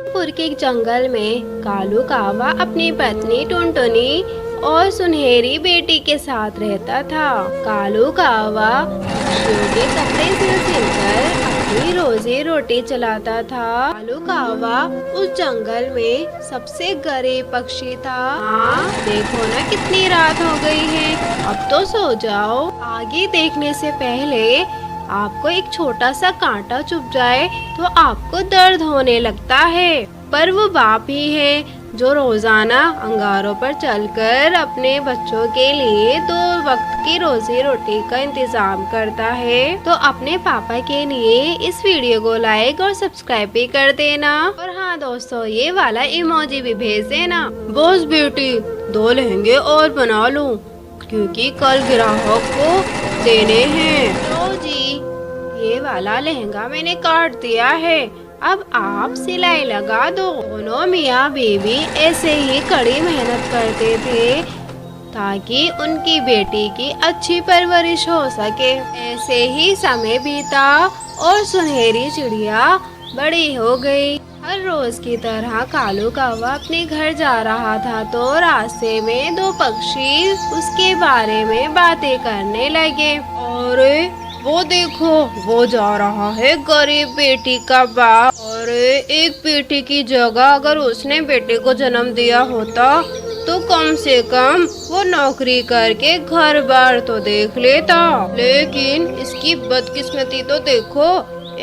पुर के जंगल में कालू कावा अपनी पत्नी टुनटुनी और सुनहरी बेटी के साथ रहता था। कालू कावा पक्षियों के कपड़े सिल कर अपनी रोजी रोटी चलाता था। कालू कावा उस जंगल में सबसे गरीब पक्षी था। हाँ, देखो ना कितनी रात हो गई है, अब तो सो जाओ। आगे देखने से पहले आपको एक छोटा सा कांटा चुभ जाए तो आपको दर्द होने लगता है, पर वो बाप ही है जो रोजाना अंगारों पर चलकर अपने बच्चों के लिए 2 वक्त की रोजी रोटी का इंतजाम करता है। तो अपने पापा के लिए इस वीडियो को लाइक और सब्सक्राइब भी कर देना। और हाँ दोस्तों, ये वाला इमोजी भी भेज देना। बॉस बेटी 2 लहंगे और बना लूं क्योंकि कल ग्राहक को देने हैं। लो जी, ये वाला लहंगा मैंने काट दिया है, अब आप सिलाई लगा दो। दोनों मियाँ बीवी ऐसे ही कड़ी मेहनत करते थे ताकि उनकी बेटी की अच्छी परवरिश हो सके। ऐसे ही समय बीता और सुनहरी चिड़िया बड़ी हो गई। हर रोज की तरह कालू कौवा अपने घर जा रहा था तो रास्ते में 2 पक्षी उसके बारे में बातें करने लगे। अरे वो देखो, वो जा रहा है गरीब बेटी का बाप। और एक बेटी की जगह अगर उसने बेटे को जन्म दिया होता तो कम से कम वो नौकरी करके घर बार तो देख लेता। लेकिन इसकी बदकिस्मती तो देखो,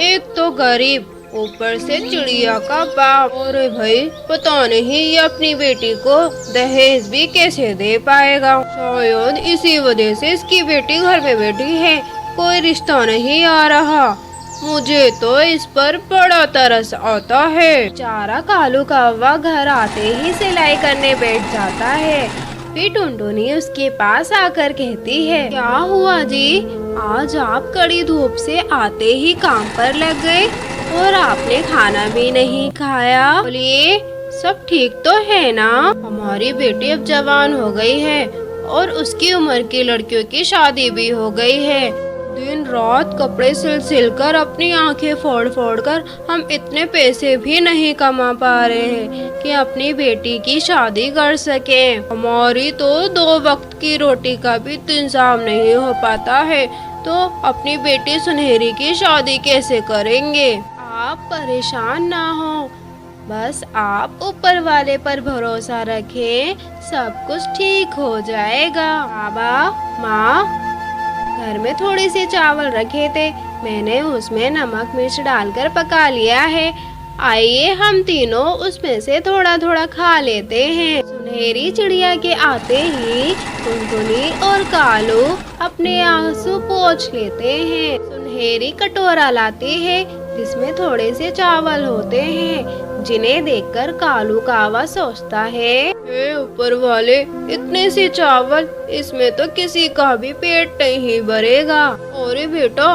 एक तो गरीब, ऊपर से चिड़िया का बाप। और भाई पता नहीं ये अपनी बेटी को दहेज भी कैसे दे पाएगा। शायद इसी वजह से इसकी बेटी घर में बैठी है, कोई रिश्ता नहीं आ रहा। मुझे तो इस पर बड़ा तरस आता है। बेचारा कालू कौवा घर आते ही सिलाई करने बैठ जाता है। फिर टुनटुनी उसके पास आकर कहती है, क्या हुआ जी, आज आप कड़ी धूप से आते ही काम पर लग गए और आपने खाना भी नहीं खाया। बोलिए सब ठीक तो है ना? हमारी बेटी अब जवान हो गई है और उसकी उम्र की लड़कियों की शादी भी हो गई है। दिन रात कपड़े सिल कर अपनी आंखें फोड़ फोड़ कर हम इतने पैसे भी नहीं कमा पा रहे हैं कि अपनी बेटी की शादी कर सके। हमारी तो 2 वक्त की रोटी का भी इंतजाम नहीं हो पाता है, तो अपनी बेटी सुनहरी की शादी कैसे करेंगे? आप परेशान ना हो, बस आप ऊपर वाले पर भरोसा रखें, सब कुछ ठीक हो जाएगा। बाबा माँ, घर में थोड़ी सी चावल रखे थे, मैंने उसमें नमक मिर्च डालकर पका लिया है, आइए हम तीनों उसमें से थोड़ा थोड़ा खा लेते हैं। सुनहरी चिड़िया के आते ही टुनटुनी और कालू अपने आंसू पोंछ लेते हैं। सुनहरी कटोरा लाती है जिसमें थोड़े से चावल होते हैं, जिन्हें देखकर कालू कौवा सोचता है, हे ऊपर वाले, इतने से चावल, इसमें तो किसी का भी पेट नहीं भरेगा। अरे बेटा,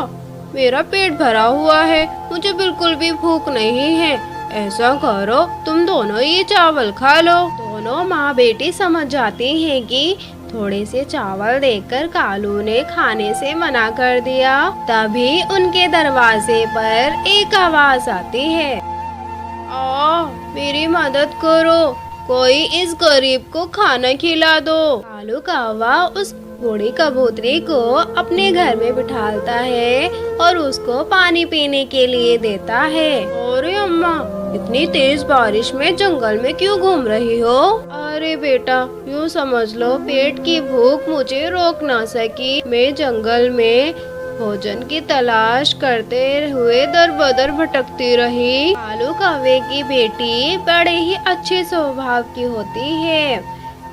मेरा पेट भरा हुआ है, मुझे बिल्कुल भी भूख नहीं है। ऐसा करो, तुम दोनों ये चावल खा लो। दोनों माँ बेटी समझ जाती हैं कि थोड़े से चावल देकर कालू ने खाने से मना कर दिया। तभी उनके दरवाजे पर एक आवाज आती है, मेरी मदद करो, कोई इस गरीब को खाना खिला दो। कालू कौवा उस बूढ़ी कबूतरी को अपने घर में बिठाता है और उसको पानी पीने के लिए देता है। अरे अम्मा, इतनी तेज बारिश में जंगल में क्यों घूम रही हो? अरे बेटा, यूँ समझ लो पेट की भूख मुझे रोक ना सकी। मैं जंगल में भोजन की तलाश करते हुए दर बदर भटकती रही। कालू कौवे की बेटी बड़े ही अच्छे स्वभाव की होती है।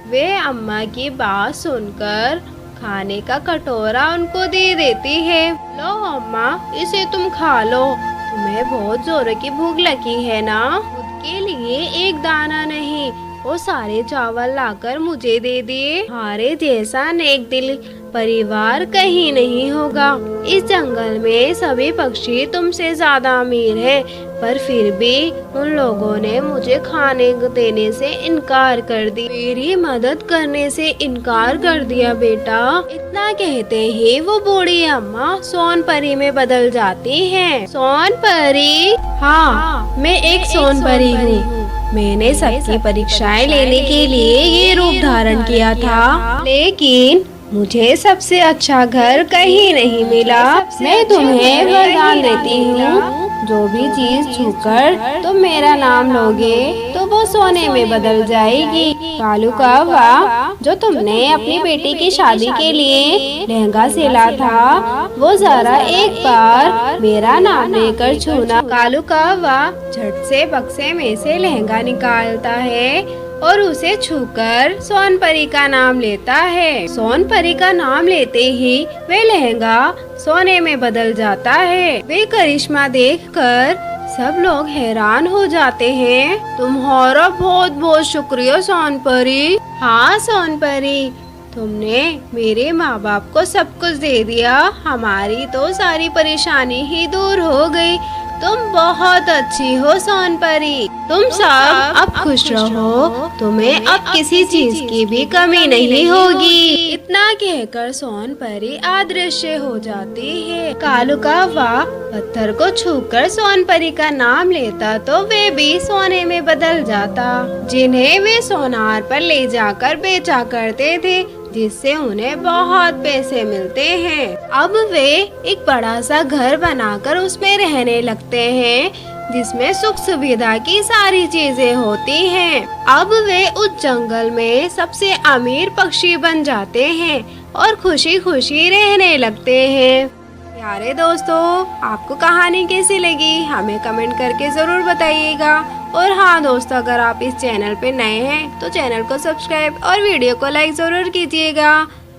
वे अम्मा की बात सुनकर खाने का कटोरा उनको दे देती है। लो अम्मा, इसे तुम खा लो, तुम्हें बहुत जोरों की भूख लगी है ना? खुद के लिए एक दाना नहीं, वो सारे चावल लाकर मुझे दे दिए। हारे जैसा नेक दिल परिवार कहीं नहीं होगा। इस जंगल में सभी पक्षी तुमसे ज्यादा अमीर हैं, पर फिर भी उन लोगों ने मुझे खाने देने से इनकार कर दी, मेरी मदद करने से इनकार कर दिया बेटा। इतना कहते ही वो बूढ़ी अम्मा सोन परी में बदल जाती हैं। सोन परी? हाँ, मैं एक सोन परी हूँ। मैंने सबकी परीक्षाएं लेने के लिए ये रूप धारण किया था, लेकिन मुझे सबसे अच्छा घर कहीं नहीं मिला। मैं तुम्हें वरदान देती हूँ, जो भी चीज छूकर तुम मेरा नाम लोगे तो वो सोने में बदल जाएगी। कालू कौवा, जो तुमने अपनी बेटी की शादी के लिए लहंगा सिला था, वो जरा एक बार मेरा नाम लेकर छूना। कालू कौवा झट से बक्से में से लहंगा निकालता है और उसे छूकर सोन परी का नाम लेता है। सोन परी का नाम लेते ही वे लहंगा सोने में बदल जाता है। वे करिश्मा देखकर सब लोग हैरान हो जाते हैं। तुम्हारा बहुत बहुत शुक्रिया सोन परी। हाँ सोन परी, तुमने मेरे माँ बाप को सब कुछ दे दिया, हमारी तो सारी परेशानी ही दूर हो गई। तुम बहुत अच्छी हो सोन परी। तुम सब अब खुश रहो, तुम्हें अब किसी चीज की भी कमी नहीं होगी। इतना कहकर सोन परी अदृश्य हो जाती है। कालू कौवा पत्थर को छूकर सोन परी का नाम लेता तो वे भी सोने में बदल जाता, जिन्हें वे सोनार पर ले जाकर बेचा करते थे, जिससे उन्हें बहुत पैसे मिलते हैं। अब वे एक बड़ा सा घर बनाकर उसमें रहने लगते हैं, जिसमें सुख सुविधा की सारी चीजें होती हैं। अब वे उस जंगल में सबसे अमीर पक्षी बन जाते हैं और खुशी खुशी रहने लगते हैं। प्यारे दोस्तों, आपको कहानी कैसी लगी हमें कमेंट करके जरूर बताइएगा। और हाँ दोस्तों, अगर आप इस चैनल पे नए हैं तो चैनल को सब्सक्राइब और वीडियो को लाइक जरूर कीजिएगा।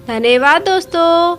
धन्यवाद दोस्तों।